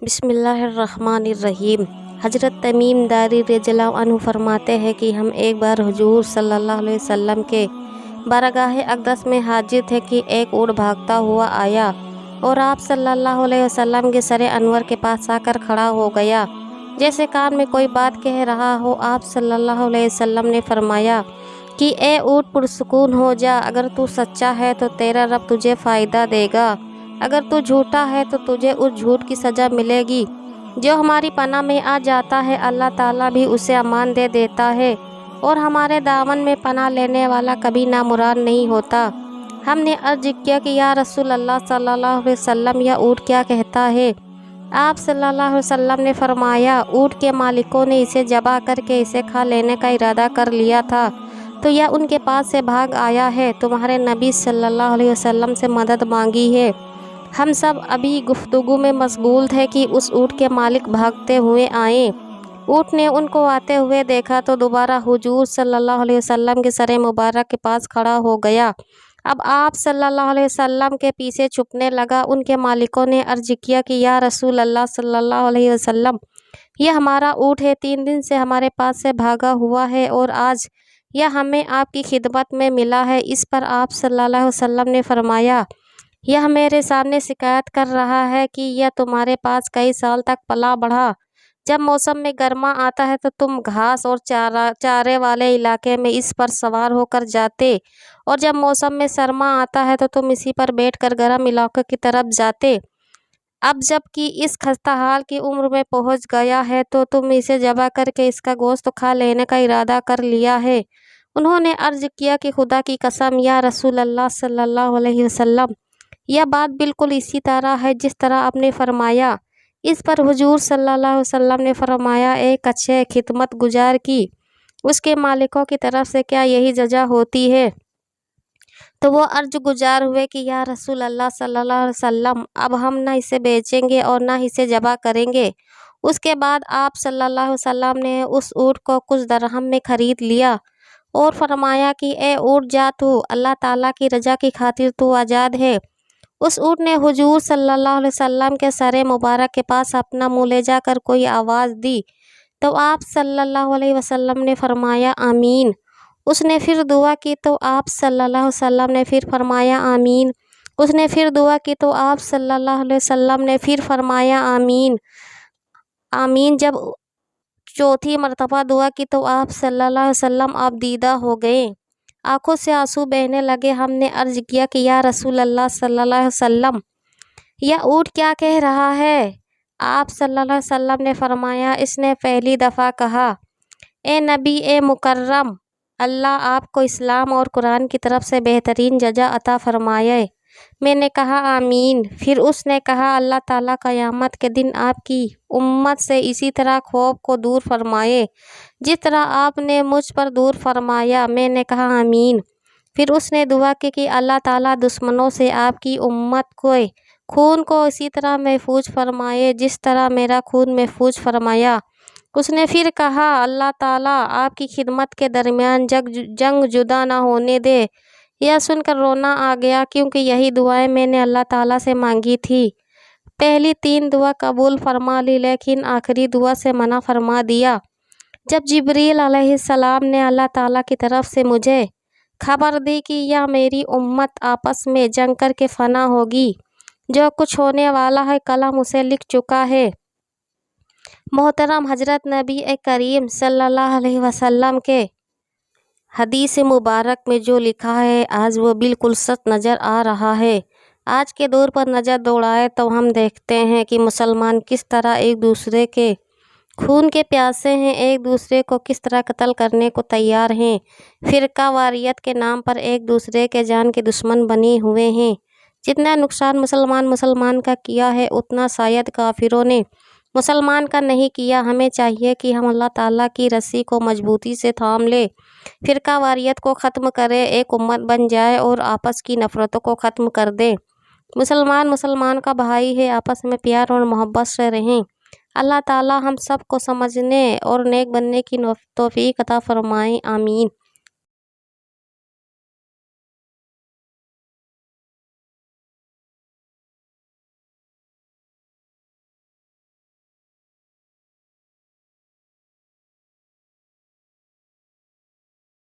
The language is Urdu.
بسم اللہ الرحمن الرحیم۔ حضرت تمیم داری رضی اللہ عنہ فرماتے ہیں کہ ہم ایک بار حضور صلی اللہ علیہ وسلم کے بارگاہ اقدس میں حاضر تھے کہ ایک اونٹ بھاگتا ہوا آیا اور آپ صلی اللہ علیہ وسلم کے سر انور کے پاس آ کر کھڑا ہو گیا جیسے کان میں کوئی بات کہہ رہا ہو۔ آپ صلی اللہ علیہ وسلم نے فرمایا کہ اے اونٹ پرسکون ہو جا، اگر تو سچا ہے تو تیرا رب تجھے فائدہ دے گا، اگر تو جھوٹا ہے تو تجھے اس جھوٹ کی سزا ملے گی۔ جو ہماری پناہ میں آ جاتا ہے اللہ تعالیٰ بھی اسے امان دے دیتا ہے، اور ہمارے دامن میں پناہ لینے والا کبھی نامراد نہیں ہوتا۔ ہم نے عرض کیا کہ یا رسول اللہ صلی اللہ علیہ وسلم، یہ اونٹ کیا کہتا ہے؟ آپ صلی اللہ علیہ وسلم نے فرمایا اونٹ کے مالکوں نے اسے ذبح کر کے اسے کھا لینے کا ارادہ کر لیا تھا تو یہ ان کے پاس سے بھاگ آیا ہے، تمہارے نبی صلی اللہ علیہ وسلم سے مدد مانگی ہے۔ ہم سب ابھی گفتگو میں مشغول تھے کہ اس اونٹ کے مالک بھاگتے ہوئے آئے۔ اونٹ نے ان کو آتے ہوئے دیکھا تو دوبارہ حضور صلی اللہ علیہ وسلم کے سر مبارک کے پاس کھڑا ہو گیا۔ اب آپ صلی اللہ علیہ وسلم کے پیچھے چھپنے لگا۔ ان کے مالکوں نے عرض کیا کہ یا رسول اللہ صلی اللہ علیہ وسلم، یہ ہمارا اونٹ ہے، 3 دن سے ہمارے پاس سے بھاگا ہوا ہے اور آج یہ ہمیں آپ کی خدمت میں ملا ہے۔ اس پر آپ صلی اللہ علیہ وسلم نے فرمایا یہ میرے سامنے شکایت کر رہا ہے کہ یہ تمہارے پاس کئی سال تک پلا بڑھا، جب موسم میں گرما آتا ہے تو تم گھاس اور چارے والے علاقے میں اس پر سوار ہو کر جاتے، اور جب موسم میں سرما آتا ہے تو تم اسی پر بیٹھ کر گرم علاقوں کی طرف جاتے۔ اب جب کہ اس خستہ حال کی عمر میں پہنچ گیا ہے تو تم اسے ذبح کر کے اس کا گوشت کھا لینے کا ارادہ کر لیا ہے۔ انہوں نے عرض کیا کہ خدا کی قسم یا رسول اللہ صلی اللہ علیہ وسلم، یہ بات بالکل اسی طرح ہے جس طرح آپ نے فرمایا۔ اس پر حضور صلی اللہ علیہ وسلم نے فرمایا ایک اچھے خدمت گزار کی اس کے مالکوں کی طرف سے کیا یہی سزا ہوتی ہے؟ تو وہ عرض گزار ہوئے کہ یا رسول اللہ صلی اللہ علیہ وسلم، اب ہم نہ اسے بیچیں گے اور نہ اسے ذبح کریں گے۔ اس کے بعد آپ صلی اللہ علیہ وسلم نے اس اونٹ کو کچھ درہم میں خرید لیا اور فرمایا کہ اے اونٹ جا، تو اللہ تعالیٰ کی رضا کی خاطر تو آزاد ہے۔ اس اونٹ نے حضور صلی اللہ علیہ وسلم کے سر مبارک کے پاس اپنا منہ لے جا کر کوئی آواز دی تو آپ صلی اللہ علیہ وسلم نے فرمایا آمین۔ اس نے پھر دعا کی تو آپ صلی اللہ علیہ وسلم نے پھر فرمایا آمین۔ اس نے پھر دعا کی تو آپ صلی اللہ علیہ وسلم نے پھر فرمایا آمین آمین۔ جب چوتھی مرتبہ دعا کی تو آپ صلی اللہ علیہ وسلم آپ دیدہ ہو گئے، آنکھوں سے آنسو بہنے لگے۔ ہم نے عرض کیا کہ یا رسول اللہ صلی اللہ علیہ وسلم، یہ اونٹ کیا کہہ رہا ہے؟ آپ صلی اللہ علیہ وسلم نے فرمایا اس نے پہلی دفعہ کہا اے نبی، اے مکرم، اللہ آپ کو اسلام اور قرآن کی طرف سے بہترین جزا عطا فرمائے۔ میں نے کہا آمین۔ پھر اس نے کہا اللہ تعالیٰ قیامت کے دن آپ کی امت سے اسی طرح خوف کو دور فرمائے جس طرح آپ نے مجھ پر دور فرمایا۔ میں نے کہا آمین۔ پھر اس نے دعا کی کہ اللہ تعالیٰ دشمنوں سے آپ کی امت کو خون کو اسی طرح محفوظ فرمائے جس طرح میرا خون محفوظ فرمایا۔ اس نے پھر کہا اللہ تعالیٰ آپ کی خدمت کے درمیان جنگ جدا نہ ہونے دے۔ یہ سن کر رونا آ گیا کیونکہ یہی دعائیں میں نے اللہ تعالیٰ سے مانگی تھی۔ پہلی 3 دعا قبول فرما لی لیکن آخری دعا سے منع فرما دیا۔ جب جبریل علیہ السلام نے اللہ تعالیٰ کی طرف سے مجھے خبر دی کہ یہ میری امت آپس میں جنگ کر کے فنا ہوگی، جو کچھ ہونے والا ہے قلم اسے لکھ چکا ہے۔ محترم حضرت نبی کریم صلی اللہ علیہ وسلم کے حدیث مبارک میں جو لکھا ہے آج وہ بالکل سچ نظر آ رہا ہے۔ آج کے دور پر نظر دوڑائے تو ہم دیکھتے ہیں کہ مسلمان کس طرح ایک دوسرے کے خون کے پیاسے ہیں، ایک دوسرے کو کس طرح قتل کرنے کو تیار ہیں، فرقہ واریت کے نام پر ایک دوسرے کے جان کے دشمن بنے ہوئے ہیں۔ جتنا نقصان مسلمان کا کیا ہے اتنا شاید کافروں نے مسلمان کا نہیں کیا۔ ہمیں چاہیے کہ ہم اللہ تعالیٰ کی رسی کو مضبوطی سے تھام لیں، فرقہ واریت کو ختم کرے، ایک امت بن جائے اور آپس کی نفرتوں کو ختم کر دیں۔ مسلمان کا بھائی ہے، آپس میں پیار اور محبت سے رہیں۔ اللہ تعالیٰ ہم سب کو سمجھنے اور نیک بننے کی توفیق عطا فرمائے، آمین۔